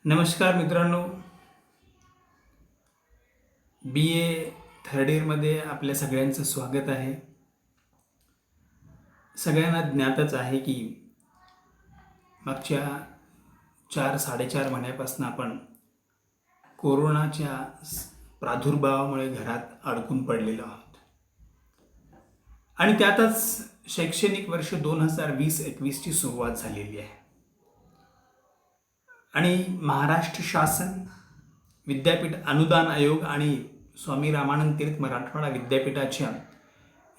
नमस्कार मित्रांनो, बी ए थर्ड इयरमध्ये आपल्या सगळ्यांचं स्वागत आहे. सगळ्यांना ज्ञातच आहे की मागच्या 4-4.5 महिन्यापासून आपण कोरोनाच्या प्रादुर्भावामुळे घरात अडकून पडलेलो आहोत आणि त्यातच शैक्षणिक वर्ष 2020-21ची सुरुवात झालेली आहे आणि महाराष्ट्र शासन, विद्यापीठ अनुदान आयोग आणि स्वामी रामानंद तीर्थ मराठवाडा विद्यापीठाच्या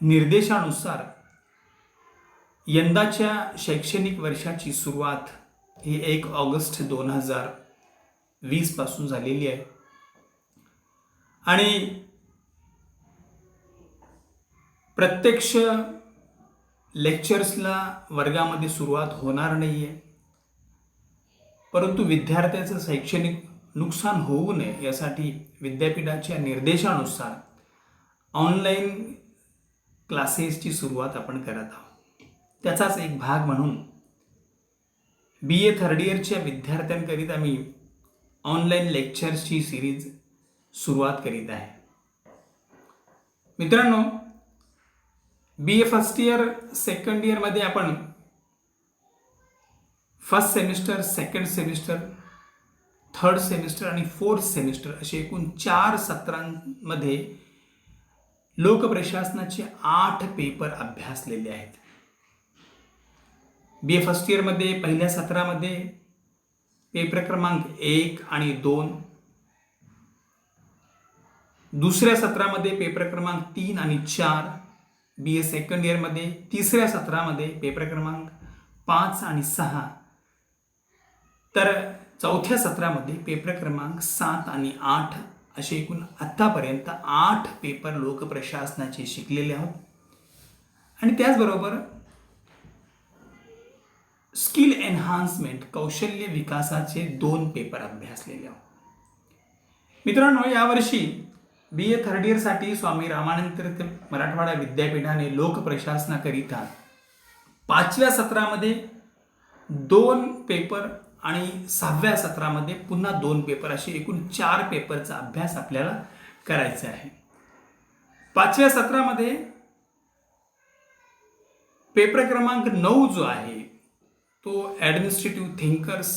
निर्देशानुसार यंदाच्या शैक्षणिक वर्षाची सुरुवात ही 1 ऑगस्ट 2020 पासून झालेली आहे आणि प्रत्यक्ष लेक्चर्सला वर्गामध्ये सुरुवात होणार नाही आहे, परंतु विद्यार्थ्याचं शैक्षणिक नुकसान होऊ नये यासाठी विद्यापीठाच्या निर्देशानुसार ऑनलाईन क्लासेसची सुरुवात आपण करत आहोत. त्याचाच एक भाग म्हणून बी ए थर्ड इयरच्या विद्यार्थ्यांकरिता मी ऑनलाईन लेक्चर्सची सिरीज सुरुवात करीत आहे. मित्रांनो, बी ए फर्स्ट इयर सेकंड इयरमध्ये आपण first semester, second semester, third semester आणि फोर्थ सेमिस्टर असे एकूण 4 सत्रांमध्ये लोकप्रशासनाचे 8 पेपर अभ्यासलेले आहेत. बी ए फर्स्ट इयरमध्ये पहिल्या सत्रामध्ये पेपर क्रमांक 1 आणि 2, दुसऱ्या सत्रामध्ये पेपर क्रमांक 3 आणि 4, बी ए सेकंड इयरमध्ये तिसऱ्या सत्रामध्ये पेपर क्रमांक 5 आणि 6, तर चौथ्या सत्रामध्ये पेपर क्रमांक 7 आणि 8 असे एकूण आत्तापर्यंत 8 पेपर लोकप्रशासनाचे शिकलेले आहोत आणि त्याचबरोबर स्किल एन्हान्समेंट, कौशल्य विकासाचे 2 पेपर अभ्यासलेले आहोत. मित्रांनो, यावर्षी बी ए थर्ड इयरसाठी स्वामी रामानंद तीर्थ मराठवाडा विद्यापीठाने लोकप्रशासनाकरिता 5व्या सत्रामध्ये 2 पेपर आणि 6व्या सत्रामध्ये पुन्हा 2 पेपर असे एकूण 4 पेपरचा अभ्यास आपल्याला करायचा आहे. 5व्या सत्रामध्ये पेपर क्रमांक 9 जो आहे तो ॲडमिनिस्ट्रेटिव्ह थिंकर्स,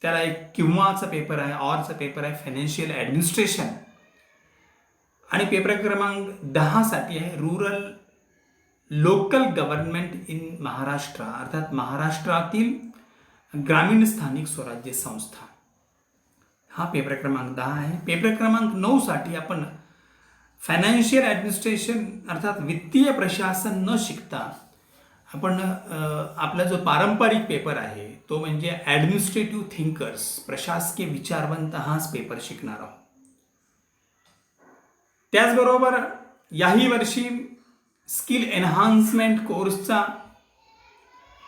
त्याला एक किंवाचा पेपर आहे, ऑरचा पेपर आहे, फायनान्शियल ॲडमिनिस्ट्रेशन, आणि पेपर क्रमांक 10 साठी आहे rural local government in Maharashtra, अर्थात महाराष्ट्रातील ग्रामीण स्थानिक स्वराज्य संस्था. हा पेपर क्रमांक 10 आहे. पेपर क्रमांक 9 साठी आपण फायनान्शियल ॲडमिनिस्ट्रेशन अर्थात वित्तीय प्रशासन न शिकता आपण आपला जो पारंपरिक पेपर आहे तो म्हणजे ॲडमिनिस्ट्रेटिव्ह थिंकर्स, प्रशासकीय विचारवंत, हाच पेपर शिकणार आहोत. त्याचबरोबर याही वर्षी स्किल एन्हान्समेंट कोर्सचा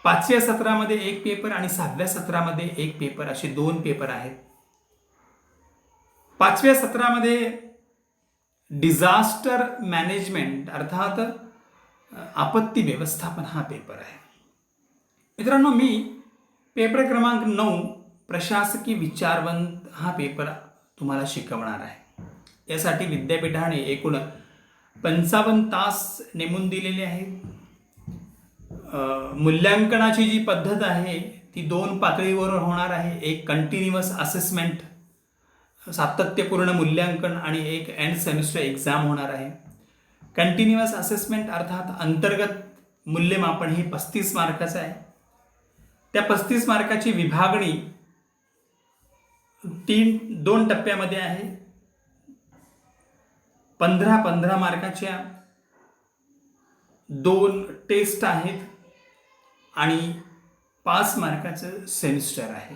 5व्या सत्रामध्ये 1 पेपर आणि 6व्या सत्रामध्ये 1 पेपर असे 2 पेपर आहेत. 5व्या सत्रामध्ये डिझास्टर मॅनेजमेंट अर्थात आपत्ती व्यवस्थापन हा पेपर आहे. मित्रांनो, मी पेपर क्रमांक 9 प्रशासकीय विचारवंत हा पेपर तुम्हाला शिकवणार आहे. यासाठी विद्यापीठाने एकूण 55 तास नेमून दिलेले आहेत. मूल्यांकनाची जी पद्धत आहे ती 2 पातळीवर होणार आहे. एक कंटिन्युअस असेसमेंट, सातत्यपूर्ण मूल्यांकन, आणि एक एंड सेमिस्टर एक्झाम होणार आहे. कंटिन्युअस असेसमेंट अर्थात अंतर्गत मूल्यमापन हे 35 मार्काचं आहे. त्या 35 मार्काची विभागणी 2 टप्प्यामध्ये आहे. 15 मार्काच्या 2 टेस्ट आहेत आणि 5 मार्काचं सेमिस्टर आहे.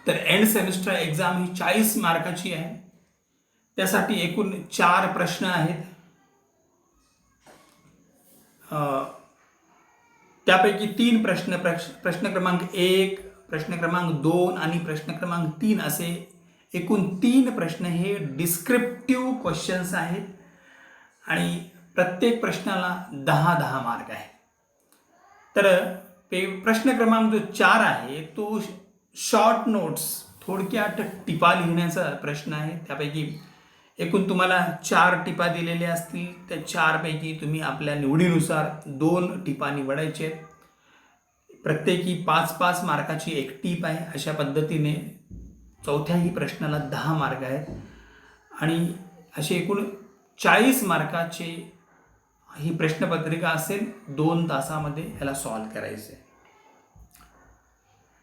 तर एंड सेमिस्टर एक्झाम ही 40 मार्काची आहे. त्यासाठी एकूण 4 प्रश्न आहेत. त्यापैकी 3 प्रश्न क्रमांक 1, प्रश्न क्रमांक 2 आणि प्रश्न क्रमांक 3 असे एकूण 3 प्रश्न हे डिस्क्रिप्टिव्ह क्वेश्चन्स आहेत आणि प्रत्येक प्रश्नाला 10 मार्क आहे. तर प्रश्न क्रमांक जो 4 आहे तो शॉर्ट नोट्स, थोडक्यात टिपा लिहिण्याचा प्रश्न आहे. त्यापैकी एकूण तुम्हाला 4 टिपा दिलेल्या असतील. त्या 4 पैकी तुम्ही आपल्या निवडीनुसार 2 टिपा निवडायचे. प्रत्येकी 5-5 मार्काची एक टीप आहे. अशा पद्धतीने चौथ्याही प्रश्नाला 10 मार्क आहेत आणि असे एकूण 40 मार्काची ही प्रश्नपत्रिका असेल. 2 तासामध्ये याला सॉल्व्ह करायचे.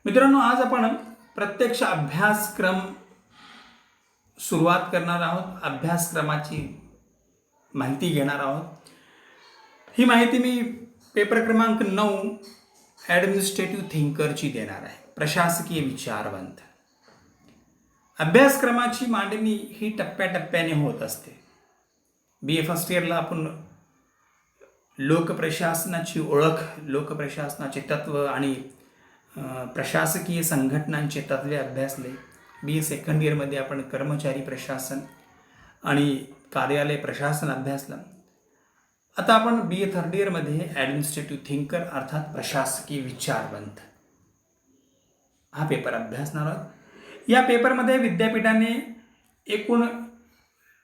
मित्रांनो, आज आपण प्रत्यक्ष अभ्यासक्रम सुरुवात करणार आहोत. अभ्यासक्रमाची माहिती घेणार आहोत. ही माहिती मी पेपर क्रमांक 9 ॲडमिनिस्ट्रेटिव्ह थिंकरची देणार आहे. प्रशासकीय विचारवंत. अभ्यासक्रमाची मांडणी ही टप्प्याटप्प्याने होत असते. BA फर्स्ट इयरला आपण लोकप्रशासनाची ओळख, लोकप्रशासनाचे तत्व आणि प्रशासकीय संघटनांचे तत्वे अभ्यासले. BA सेकंड इयरमध्ये आपण कर्मचारी प्रशासन आणि कार्यालय प्रशासन अभ्यासलं. आता आपण BA थर्ड इयरमध्ये ॲडमिनिस्ट्रेटिव्ह थिंकर अर्थात प्रशासकीय विचारवंत हा पेपर अभ्यासणार आहोत. या पेपरमध्ये विद्यापीठाने एकूण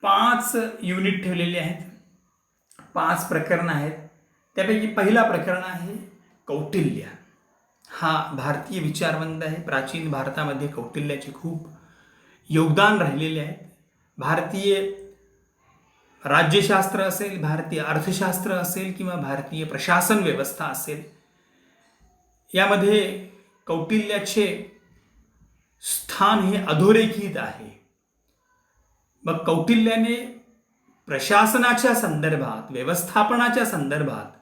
5 युनिट ठेवलेले आहेत. 5 प्रकरणं आहेत. त्यापैकी पहिला प्रकरण आहे कौटिल्य. हा भारतीय विचारवंत आहे. प्राचीन भारतामध्ये कौटिल्याचे खूप योगदान राहिलेले आहे. भारतीय राज्यशास्त्र असेल, भारतीय अर्थशास्त्र असेल किंवा भारतीय प्रशासन व्यवस्था असेल, यामध्ये कौटिल्याचे स्थान हे अधोरेखित आहे. मग कौटिल्याने प्रशासनाच्या संदर्भात, व्यवस्थापनाच्या संदर्भात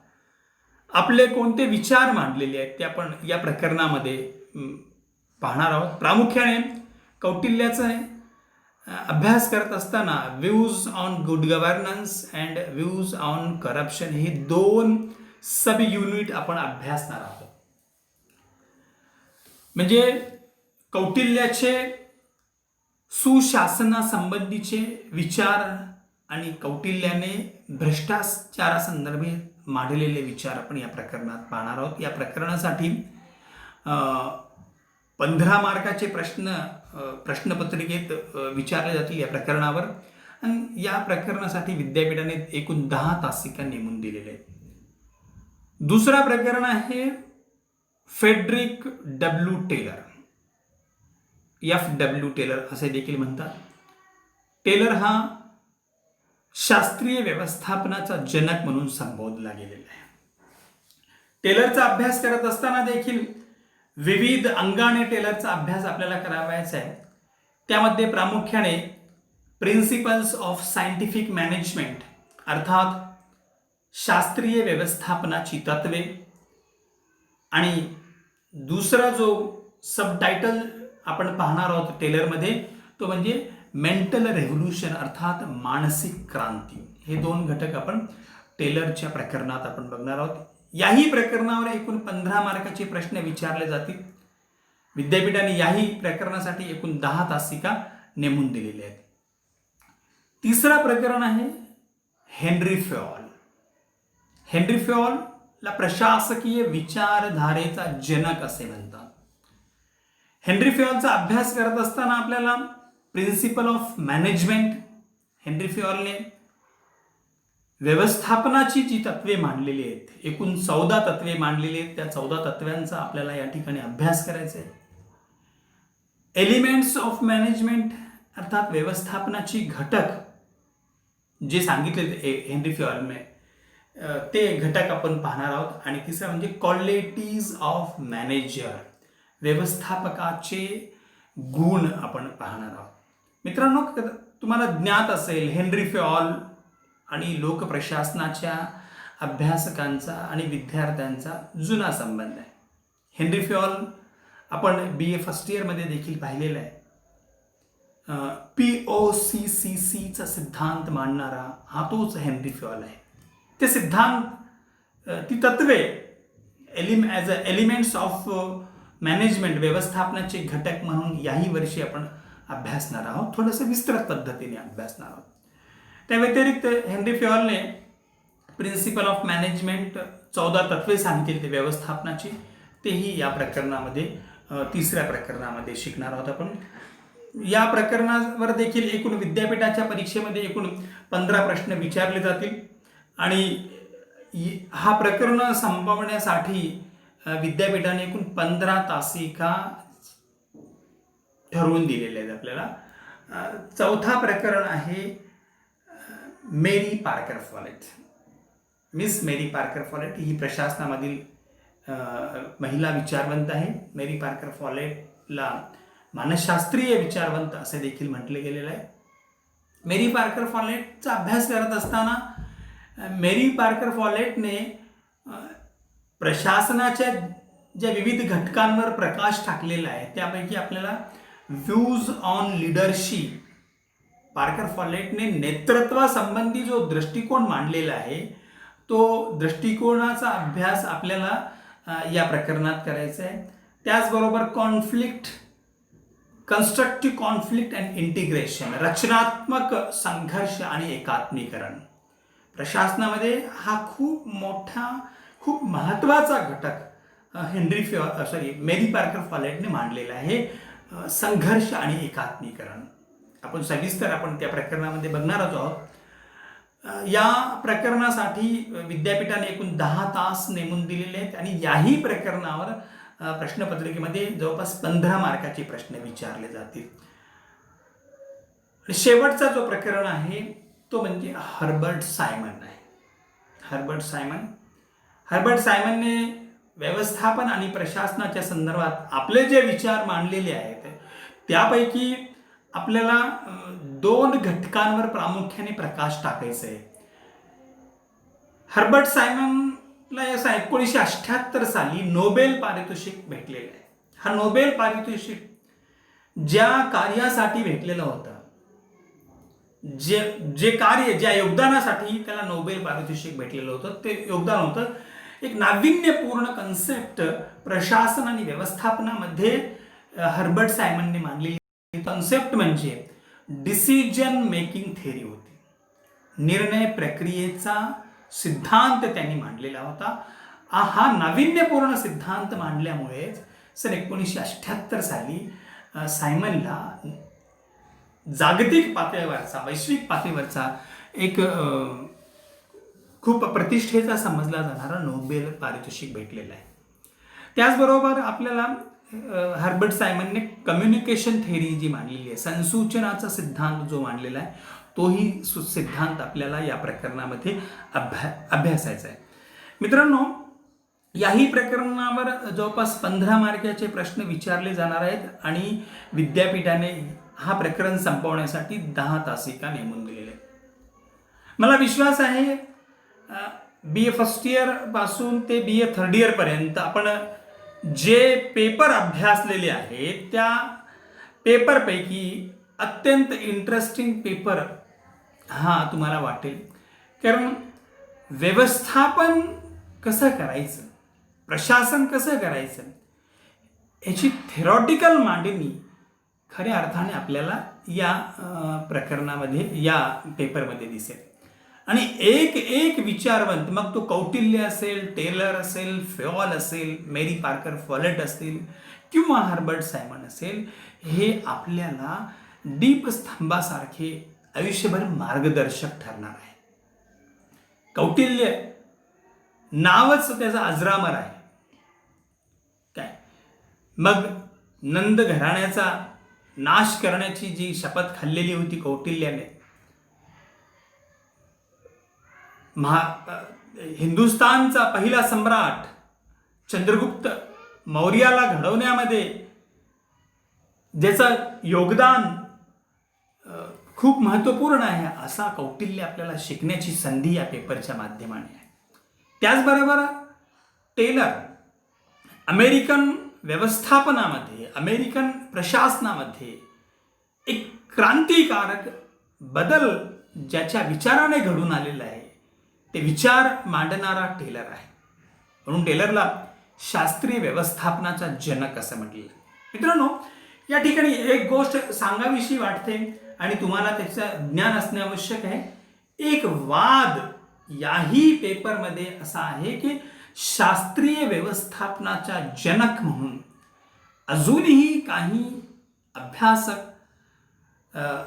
आपले कोणते विचार मांडलेले आहेत ते आपण या प्रकरणामध्ये पाहणार आहोत. प्रामुख्याने कौटिल्याचा अभ्यास करत असताना views on good governance and views on corruption हे 2 सब युनिट आपण अभ्यासणार आहोत. म्हणजे कौटिल्याचे सुशासनासंबंधीचे विचार आणि कौटिल्याने भ्रष्टाचारासंदर्भात मांडलेले विचार आपण या प्रकरणात पाहणार आहोत. या प्रकरणासाठी 15 मार्काचे प्रश्नपत्रिकेत विचारले जातील या प्रकरणावर. आणि या प्रकरणासाठी विद्यापीठाने एकूण 10 तासिका नेमून दिलेले आहेत. दुसरा प्रकरण आहे Frederick W Taylor, FW Taylor असे देखील म्हणतात. टेलर हा शास्त्रीय व्यवस्थापनाचा जनक म्हणून संबोधला गेलेला आहे. टेलरचा अभ्यास करत असताना देखील विविध अंगाने टेलरचा अभ्यास आपल्याला करावायचा आहे. त्यामध्ये प्रामुख्याने प्रिन्सिपल्स ऑफ सायंटिफिक मॅनेजमेंट अर्थात शास्त्रीय व्यवस्थापनाची तत्वे आणि दुसरा जो सबटायटल आपण पाहणार आहोत टेलरमध्ये तो म्हणजे मेंटल रेव्होल्युशन अर्थात मानसिक क्रांती. हे 2 घटक आपण टेलरच्या प्रकरणात आपण बघणार आहोत. याही प्रकरणावर एकूण 15 मार्काचे प्रश्न विचारले जातील. विद्यापीठाने याही प्रकरणासाठी एकूण 10 तासिका नेमून दिलेल्या आहेत. तिसरा प्रकरण आहे हेनरी फॉल. हेनरी फॉलला प्रशासकीय विचारधारेचा जनक असे म्हणतात. हेनरी फॉलचा अभ्यास करत असताना आपल्याला प्रिन्सिपल ऑफ मॅनेजमेंट, हेनरी फॉलने व्यवस्थापनाची जी तत्वे मांडलेली आहेत, एकूण 14 तत्वे मांडलेली आहेत, त्या 14 तत्वांचा आपल्याला या ठिकाणी अभ्यास करायचा आहे. एलिमेंट्स ऑफ मॅनेजमेंट अर्थात व्यवस्थापनाची घटक जे सांगितले हेनरी फॉलने ते घटक आपण पाहणार आहोत. आणि तिसरा म्हणजे क्वालिटीज ऑफ मॅनेजर, व्यवस्थापकाचे गुण आपण पाहणार आहोत. मित्रांनो, तुम्हाला ज्ञात असेल हेनरी फॉल आणि लोकप्रशासनाच्या अभ्यासकांचा आणि विद्यार्थ्यांचा जुना संबंध आहे. हेनरी फॉल आपण BA फर्स्ट इयरमध्ये देखील पाहिलेलं आहे. POCCCचा सिद्धांत मांडणारा हा तोच हेनरी फॉल आहे. ते सिद्धांत, ती तत्वे as a elements of management, व्यवस्थापनाचे घटक म्हणून याही वर्षी आपण अभ्यासणार आहोत. थोडंसं विस्तृत पद्धतीने अभ्यासणार आहोत. त्या व्यतिरिक्त हेनरी फॉलने प्रिन्सिपल ऑफ मॅनेजमेंट 14 तत्वे सांगितली ते व्यवस्थापनाची, तेही या प्रकरणामध्ये तिसऱ्या प्रकरणामध्ये शिकणार आहोत आपण. या प्रकरणावर देखील एकूण विद्यापीठाच्या परीक्षेमध्ये एकूण 15 प्रश्न विचारले जातील आणि हा प्रकरण संपवण्यासाठी विद्यापीठाने एकूण 15 तासिका ठरवून दिलेले आहेत आपल्याला. चौथा प्रकरण आहे Mary Parker Follett. Miss Mary Parker Follett ही प्रशासनामधील महिला विचारवंत आहे. मेरी पार्कर फॉलेटला मानसशास्त्रीय विचारवंत असे देखील म्हटले गेलेले आहे. मेरी पार्कर फॉलेटचा अभ्यास करत असताना मेरी पार्कर फॉलेटने प्रशासनाच्या ज्या विविध घटकांवर प्रकाश टाकलेला आहे त्यापैकी आपल्याला व्ह्यूज ऑन लीडरशिप, पार्कर फॉलेटने नेतृत्वासंबंधी जो दृष्टिकोन मांडलेला आहे तो दृष्टिकोनाचा अभ्यास आपल्याला या प्रकरणात करायचा आहे. त्याचबरोबर कन्स्ट्रक्टिव्ह कॉन्फ्लिक्ट अँड इंटिग्रेशन, रचनात्मक संघर्ष आणि एकात्मीकरण. प्रशासनामध्ये हा खूप महत्त्वाचा घटक मेरी पार्कर फॉलेटने मांडलेला आहे, संघर्ष आणि एकात्मीकरण. आपण त्या प्रकरणामध्ये बघणार आहोत. या प्रकरणासाठी विद्यापीठाने एकूण 10 तास नेमून दिलेले आहेत आणि याही प्रकरणावर प्रश्नपत्रिकेमध्ये जवळपास 15 मार्काचे प्रश्न विचारले जातील. शेवटचा जो प्रकरण आहे तो म्हणजे हर्बर्ट सायमन आहे. हर्बर्ट सायमनने व्यवस्थापन आणि प्रशासनाच्या संदर्भात आपले जे विचार मांडलेले आहेत त्यापैकी आपल्याला 2 घटकांवर प्रामुख्याने प्रकाश टाकायचा आहे. हर्बर्ट सायमनला 1978 साली नोबेल पारितोषिक भेटलेलं आहे. हा नोबेल पारितोषिक ज्या कार्यासाठी भेटलेलं होतं, जे कार्य, ज्या योगदानासाठी त्याला नोबेल पारितोषिक भेटलेलं होतं, ते योगदान होतं एक नाविन्यपूर्ण कन्सेप्ट प्रशासन आणि व्यवस्थापनामध्ये हर्बर्ट सायमनने मांडलेली कन्सेप्ट म्हणजे डिसिजन मेकिंग थेअरी होती. निर्णय प्रक्रियेचा सिद्धांत त्यांनी मांडलेला होता. हा नाविन्यपूर्ण सिद्धांत मांडल्यामुळे सन 1978 साली सायमनला जागतिक पातळीवरचा, वैश्विक पातळीवरचा एक खूप प्रतिष्ठेचा समजला जाणारा नोबेल पारितोषिक भेटलेला आहे. त्याचबरोबर आपल्याला हर्बर्ट सायमनने कम्युनिकेशन थेअरी जी मांडलेली आहे, संसूचनाचा सिद्धांत जो मांडलेला आहे, तोही सिद्धांत आपल्याला या प्रकरणामध्ये अभ्यासायचा आहे. मित्रांनो, याही प्रकरणावर जवळपास 15 मार्काचे प्रश्न विचारले जाणार आहेत आणि विद्यापीठाने हा प्रकरण संपवण्यासाठी 10 तासिका नेमून दिलेले आहेत. मला विश्वास आहे BA फर्स्ट इयर पासून ते BA थर्ड इयर पर्यंत आपण जे पेपर अभ्यासलेले आहेत त्या पेपरपैकी अत्यंत इंटरेस्टिंग पेपर हा तुम्हाला वाटेल. कारण व्यवस्थापन कसं करायचं, प्रशासन कसं करायचं याची थेरॉटिकल मांडणी खऱ्या अर्थाने आपल्याला या प्रकरणामध्ये, या पेपरमध्ये दिसेल. आणि एक विचारवंत, मग तो कौटिल्य असेल, टेलर असेल, फेऑल असेल, मेरी पार्कर फॉलेट असतील किंवा हर्बर्ट सायमन असेल, हे आपल्याला दीपस्तंभासारखे आयुष्यभर मार्गदर्शक ठरणार आहे. कौटिल्य नावच त्याचा अजरामर आहे. काय मग नंद घराण्याचा नाश करण्याची जी शपथ खाल्लेली होती कौटिल्याने, हिंदुस्थानचा पहिला सम्राट चंद्रगुप्त मौर्याला घडवण्यामध्ये ज्याचं योगदान खूप महत्त्वपूर्ण आहे, असा कौटिल्य आपल्याला शिकण्याची संधी या पेपरच्या माध्यमाने आहे. त्याचबरोबर टेलर अमेरिकन व्यवस्थापनामध्ये, अमेरिकन प्रशासनामध्ये एक क्रांतिकारक बदल ज्याच्या विचाराने घडून आलेला आहे, ते विचार मांडणारा टेलर आहे. म्हणून टेलरला शास्त्रीय व्यवस्थापनाचा जनक असं म्हटलेलं. मित्रांनो, या ठिकाणी एक गोष्ट सांगावीशी वाटते आणि तुम्हाला त्याचं ज्ञान असणे आवश्यक आहे. एक वाद याही पेपरमध्ये असा आहे की शास्त्रीय व्यवस्थापनाचा जनक म्हणून अजूनही काही अभ्यासक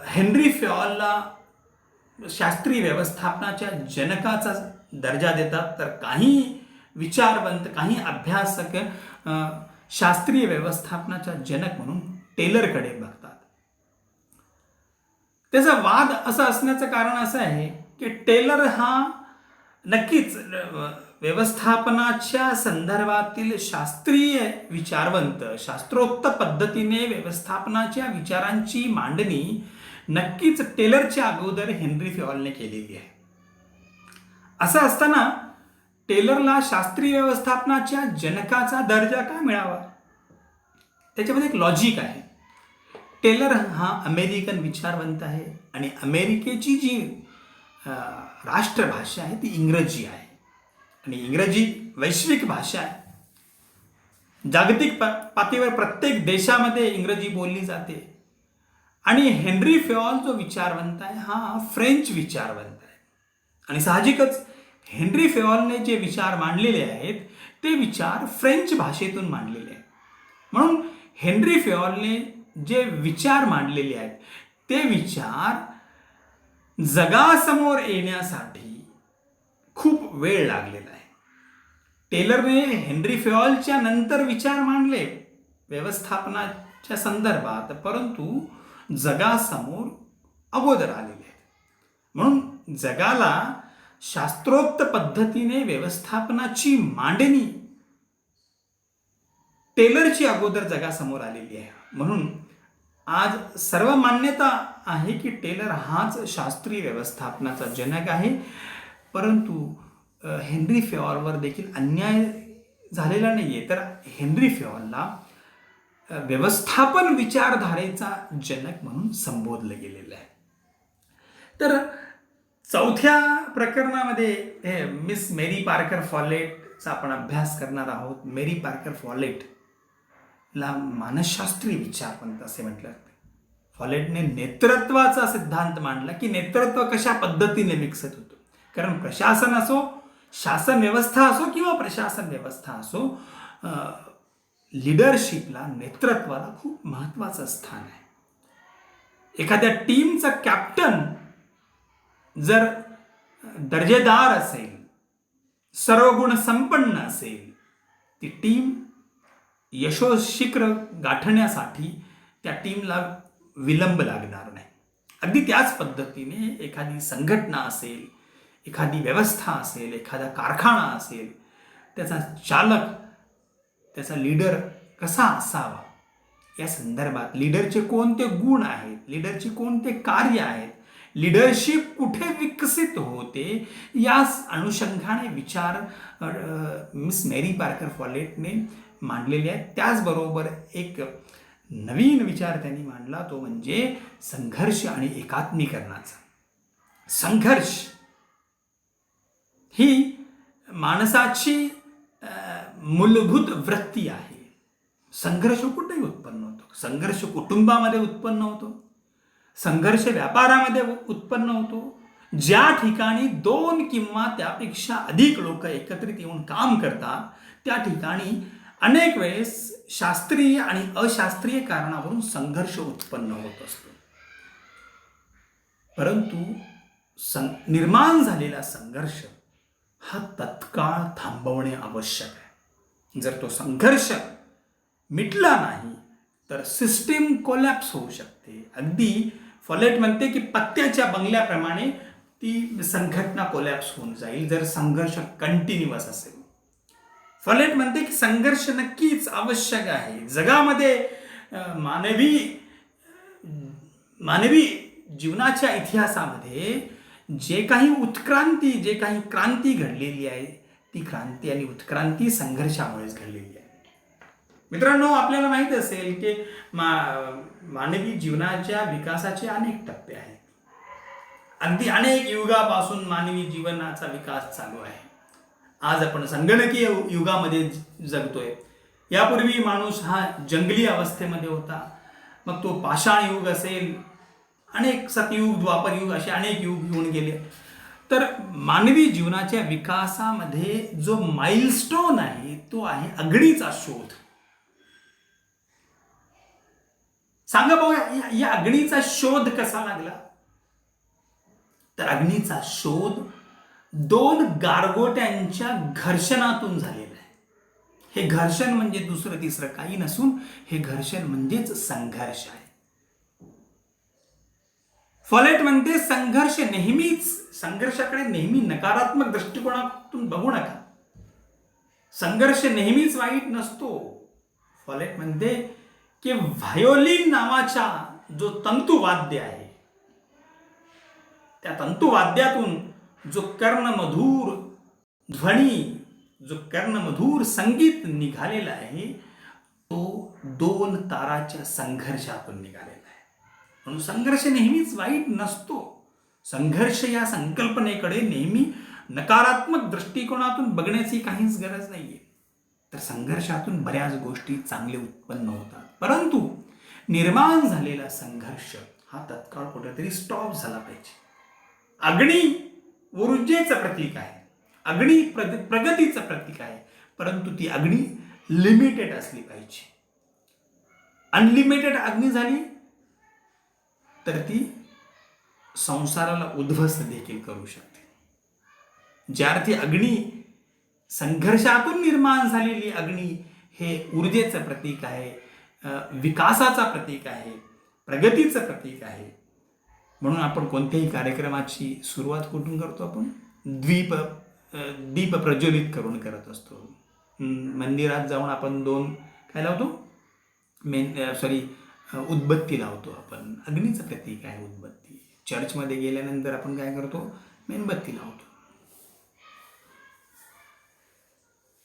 हेनरी फयोलला शास्त्रीय व्यवस्थापनाच्या जनकाचा दर्जा देतात, तर काही विचारवंत, काही अभ्यासक शास्त्रीय व्यवस्थापनाचा जनक म्हणून टेलरकडे बघतात. त्याचा वाद असा असण्याचं कारण असं आहे की टेलर हा नक्कीच व्यवस्थापनाच्या संदर्भातील शास्त्रीय विचारवंत, शास्त्रोक्त पद्धतीने व्यवस्थापनाच्या विचारांची मांडणी नक्कीच टेलरच्या अगोदर हेनरी फयोलने केलेली आहे. असं असताना टेलरला शास्त्रीय व्यवस्थापनाच्या जनकाचा दर्जा का मिळावा? त्याच्यामध्ये एक लॉजिक आहे. टेलर हा अमेरिकन विचारवंत आहे आणि अमेरिकेची जी राष्ट्रभाषा आहे ती इंग्रजी आहे आणि इंग्रजी वैश्विक भाषा आहे. जागतिक पातळीवर प्रत्येक देशामध्ये इंग्रजी बोलली जाते. आणि हेनरी फयोल जो विचारवंत आहे हा फ्रेंच विचारवंत आहे आणि साहजिकच हेनरी फयोलने जे विचार मांडलेले आहेत ते विचार फ्रेंच भाषेतून मांडलेले आहेत. म्हणून हेनरी फयोलने जे विचार मांडलेले आहेत ते विचार जगासमोर येण्यासाठी खूप वेळ लागलेला आहे. टेलरने हेनरी फयोलच्या नंतर विचार मांडले व्यवस्थापनाच्या संदर्भात, परंतु जगासमोर अगोदर आलेले आहेत. म्हणून जगाला शास्त्रोक्त पद्धतीने व्यवस्थापनाची मांडणी टेलरची अगोदर जगासमोर आलेली आहे. म्हणून आज सर्व मान्यता आहे की टेलर हाच शास्त्रीय व्यवस्थापनाचा जनक आहे. परंतु हेनरी फयोलवर देखील अन्याय झालेला नाहीये, तर हेनरी फयोलला व्यवस्थापन विचारधारेचा जनक म्हणून संबोधलं गेलेलं आहे. तर चौथ्या प्रकरणामध्ये हे मिस मेरी पार्कर फॉलेटचा आपण अभ्यास करणार आहोत. मेरी पार्कर फॉलेटला मानसशास्त्रीय विचारवंत असे म्हटलं जाते. फॉलेटने नेतृत्वाचा सिद्धांत मांडला की नेतृत्व कशा पद्धतीने विकसित होतो. कारण प्रशासन असो, शासन व्यवस्था असो किंवा प्रशासन व्यवस्था असो, लीडरशिपला, नेतृत्वाला खूप महत्त्वाचं स्थान आहे. एखाद्या टीमचा कॅप्टन जर दर्जेदार असेल, सर्व गुण संपन्न असेल, ती टीम यशोशिखर गाठण्यासाठी त्या टीमला विलंब लागणार नाही. अगदी त्याच पद्धतीने एखादी संघटना असेल, एखादी व्यवस्था असेल, एखादा कारखाना असेल, त्याचा चालक, त्याचा लीडर कसा असावा या संदर्भात, लीडरचे कोणते गुण आहेत, लीडरचे कोणते कार्य आहेत, लीडरशिप कुठे विकसित होते, या अनुषंगाने विचार मिस मेरी पार्कर फॉलेटने मांडलेले आहेत. त्याचबरोबर एक नवीन विचार त्यांनी मांडला, तो म्हणजे संघर्ष आणि एकात्मीकरणाचा. संघर्ष ही माणसाची मूलभूत वृत्ती आहे. संघर्ष कुठेही उत्पन्न होतो. संघर्ष कुटुंबामध्ये उत्पन्न होतो, संघर्ष व्यापारामध्ये उत्पन्न होतो. ज्या ठिकाणी 2 किंवा त्यापेक्षा अधिक लोक एकत्रित येऊन काम करतात त्या ठिकाणी अनेक वेळेस शास्त्रीय आणि अशास्त्रीय कारणावरून संघर्ष उत्पन्न होत असतो. परंतु निर्माण झालेला संघर्ष हा तत्काळ थांबवणे आवश्यक आहे. जर तो संघर्ष मिटला नाही तर सिस्टीम कोलॅप्स होऊ शकते. अगदी फॉलेट म्हणते की पत्त्याच्या बंगल्याप्रमाणे ती संघटना कोलॅप्स होऊन जाईल जर संघर्ष कंटिन्युअस असेल. फॉलेट म्हणते की संघर्ष नक्कीच आवश्यक आहे. जगामध्ये मानवी जीवनाच्या इतिहासामध्ये जे काही उत्क्रांती, जे काही क्रांती घडलेली आहे, ती क्रांती आणि उत्क्रांती संघर्षामुळेच घडलेली आहे. मित्रांनो, आपल्याला माहित असेल की मानवी जीवनाच्या विकासाचे अनेक टप्पे आहेत. अगदी अनेक युगापासून मानवी जीवनाचा विकास चालू आहे. आज आपण संगणकीय युगामध्ये जगतोय. यापूर्वी माणूस हा जंगली अवस्थेमध्ये होता. मग तो पाषाण युग असेल, अनेक सतयुग, द्वापर युग, असे अनेक युग येऊन गेले. तर मानवी जीवनाच्या विकासामध्ये जो माइलस्टोन आहे तो आहे अग्नीचा शोध. सांगा भाऊ, या अग्नीचा शोध कसा लागला? तर अग्नीचा शोध 2 गारगोट्यांच्या घर्षणातून झालेला आहे. हे घर्षण म्हणजे दुसरं तिसरं काही नसून हे घर्षण म्हणजेच संघर्ष आहे. फॉलेट म्हणते संघर्षाकडे नेहमी नकारात्मक दृष्टिकोनातून बघू नका. संघर्ष नेहमीच वाईट नसतो. फॉलेट म्हणते की व्हायोलिन नावाचा जो तंतुवाद्य आहे, त्या तंतुवाद्यातून जो कर्णमधुर ध्वनी, जो कर्णमधुर संगीत निघालेला आहे, तो 2 ताराच्या संघर्षातून निघालेला आहे. म्हणून संघर्ष नेहमीच वाईट नसतो. संघर्ष या संकल्पनेकडे नेहमी नकारात्मक दृष्टिकोनातून बघण्याची काहीच गरज नाहीये. तर संघर्षातून बऱ्याच गोष्टी चांगले उत्पन्न होतात. परंतु निर्माण झालेला संघर्ष हा तत्काळ कुठेतरी स्टॉप झाला पाहिजे. अग्नी ऊर्जेचं प्रतीक आहे, अग्नी प्रगतीचं प्रतीक आहे, परंतु ती अग्नी लिमिटेड असली पाहिजे. अनलिमिटेड अग्नी झाली तर ती संसाराला उद्ध्वस्त देखील करू शकते. ज्या अर्थी अग्नी संघर्षातून निर्माण झालेली अग्नी हे ऊर्जेचं प्रतीक आहे, विकासाचा प्रतीक आहे, प्रगतीचं प्रतीक आहे. म्हणून आपण कोणत्याही कार्यक्रमाची सुरुवात कुठून करतो? आपण दीप प्रज्वलित करून करत असतो. मंदिरात जाऊन आपण 2 काय लावतो? उदबत्ती लावतो आपण. अग्नीचं प्रतीक आहे उदबत्ती. चर्चमध्ये गेल्यानंतर आपण काय करतो? मेणबत्ती लावतो.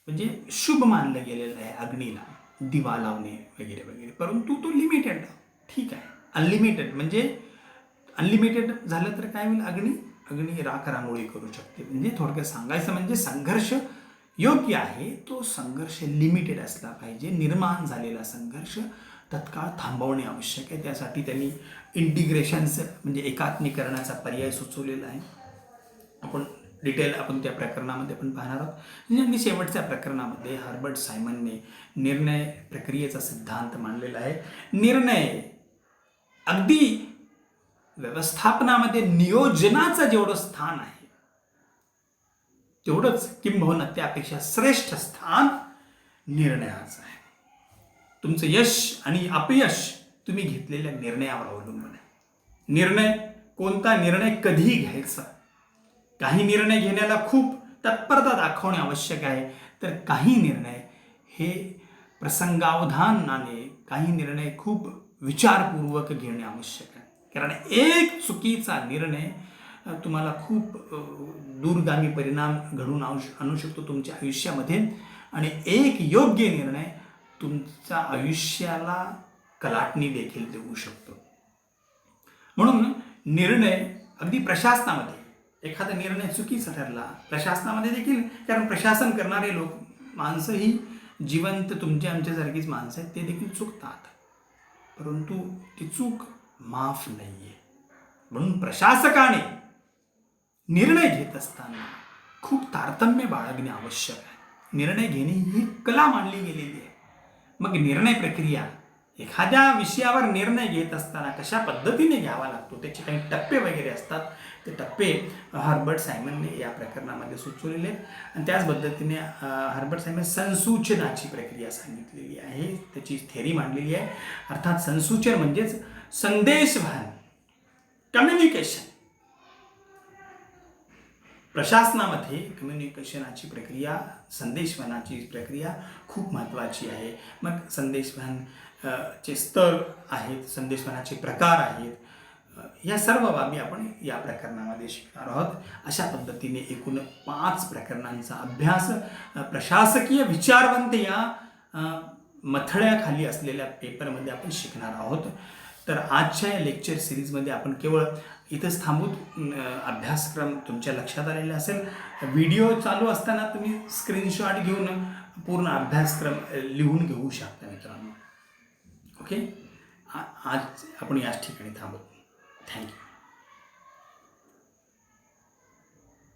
म्हणजे शुभ मानलं गेलेलं आहे अग्नीला दिवा लावणे वगैरे वगैरे. परंतु तो लिमिटेड, ठीक आहे. अनलिमिटेड म्हणजे अनलिमिटेड झालं तर काय होईल? अग्नी राख रांगोळी करू शकते. म्हणजे थोडक्यात सांगायचं म्हणजे संघर्ष योग्य आहे, तो संघर्ष लिमिटेड असला पाहिजे. निर्माण झालेला संघर्ष तत्काळ थांबवणे आवश्यक आहे. त्यासाठी त्यांनी इंटिग्रेशनचं म्हणजे एकात्मीकरणाचा पर्याय सुचवलेला आहे. आपण त्या प्रकरणामध्ये आपण पाहणार आहोत. आणि शेवटच्या प्रकरणामध्ये हर्बर्ट सायमनने निर्णय प्रक्रियेचा सिद्धांत मांडलेला आहे. निर्णय अगदी व्यवस्थापनामध्ये नियोजनाचं जेवढं स्थान आहे, तेवढंच किंबहुना त्यापेक्षा श्रेष्ठ स्थान निर्णयाचं आहे. तुमचं यश आणि अपयश तुम्ही घेतलेल्या निर्णयावर अवलंबून आहे. कोणता निर्णय कधी घ्यायचा? काही निर्णय घेण्याला खूप तत्परता दाखवणे आवश्यक आहे, तर काही निर्णय हे प्रसंगावधानाने, काही निर्णय खूप विचारपूर्वक घेणे आवश्यक आहे. कारण एक चुकीचा निर्णय तुम्हाला खूप दूरगामी परिणाम घडून आणू शकतो तुमच्या आयुष्यामध्ये, आणि एक योग्य निर्णय तुमच्या आयुष्याला कलाटणी देखील देऊ शकतो. म्हणून निर्णय अगदी प्रशासनामध्ये एखादा निर्णय चुकीचा ठरला, प्रशासनामध्ये देखील, कारण प्रशासन करणारे माणसं ही जिवंत तुमच्या आमच्यासारखीच माणसं आहेत, ते देखील चुकतात, परंतु ती चूक माफ नाहीये. म्हणून प्रशासकाने निर्णय घेत असताना खूप तारतम्य बाळगणे आवश्यक आहे. निर्णय घेणे ही कला मानली गेलेली आहे. मग निर्णय प्रक्रिया, एखाद्या विषयावर निर्णय घेत असताना कशा पद्धतीने घ्यावा लागतो, त्याचे काही टप्पे वगैरे असतात. ते टप्पे हर्बर्ट सायमनने या प्रकरणामध्ये सुचवलेले आहेत. आणि त्याच पद्धतीने हर्बर्ट सायमन संसूचनाची प्रक्रिया सांगितलेली आहे, त्याची थेरी मांडलेली आहे. अर्थात संसूचन म्हणजेच संदेशवहन, कम्युनिकेशन. प्रशासनामध्ये कम्युनिकेशनाची प्रक्रिया, संदेशवहनाची प्रक्रिया खूप महत्त्वाची आहे. मग संदेशवहन चे स्तर आहेत, संदेशवहनाचे प्रकार आहेत, या सर्व बाबी आपण या प्रकरणामध्ये शिकणार आहोत. अशा पद्धतीने एकूण 5 प्रकरणांचा अभ्यास प्रशासकीय विचारवंत या मथळ्याखाली असलेल्या पेपरमध्ये आपण शिकणार आहोत. तर आजच्या या लेक्चर सिरीजमध्ये आपण केवळ इथंच थांबून अभ्यासक्रम तुमच्या लक्षात आलेला असेल. व्हिडिओ चालू असताना तुम्ही स्क्रीनशॉट घेऊन पूर्ण अभ्यासक्रम लिहून घेऊ शकता मित्रांनो. ओके, आज आपण याच ठिकाणी थांबू. थँक्यू.